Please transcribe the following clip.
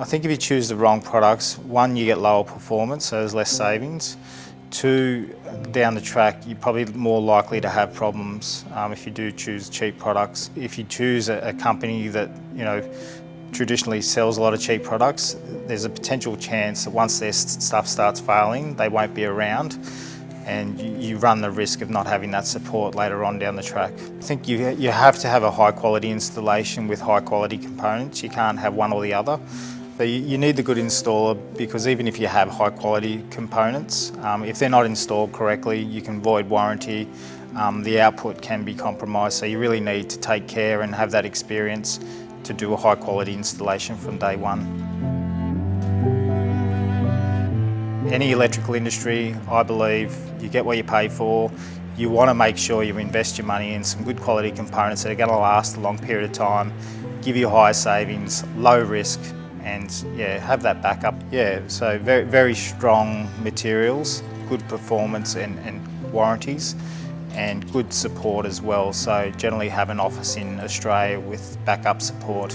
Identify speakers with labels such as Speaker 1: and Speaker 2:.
Speaker 1: I think if you choose the wrong products, one, you get lower performance, so there's less savings. Two, down the track, you're probably more likely to have problems if you do choose cheap products. If you choose a company that, traditionally sells a lot of cheap products, there's a potential chance that once their stuff starts failing, they won't be around, and you run the risk of not having that support later on down the track. I think you have to have a high quality installation with high quality components. You can't have one or the other. But you need the good installer, because even if you have high quality components, if they're not installed correctly, you can void warranty. The output can be compromised, so you really need to take care and have that experience to do a high quality installation from day one. Any electrical industry, I believe, you get what you pay for. You want to make sure you invest your money in some good quality components that are going to last a long period of time, give you high savings, low risk, and have that backup. So very, very strong materials, good performance and warranties, and good support as well. So generally have an office in Australia with backup support.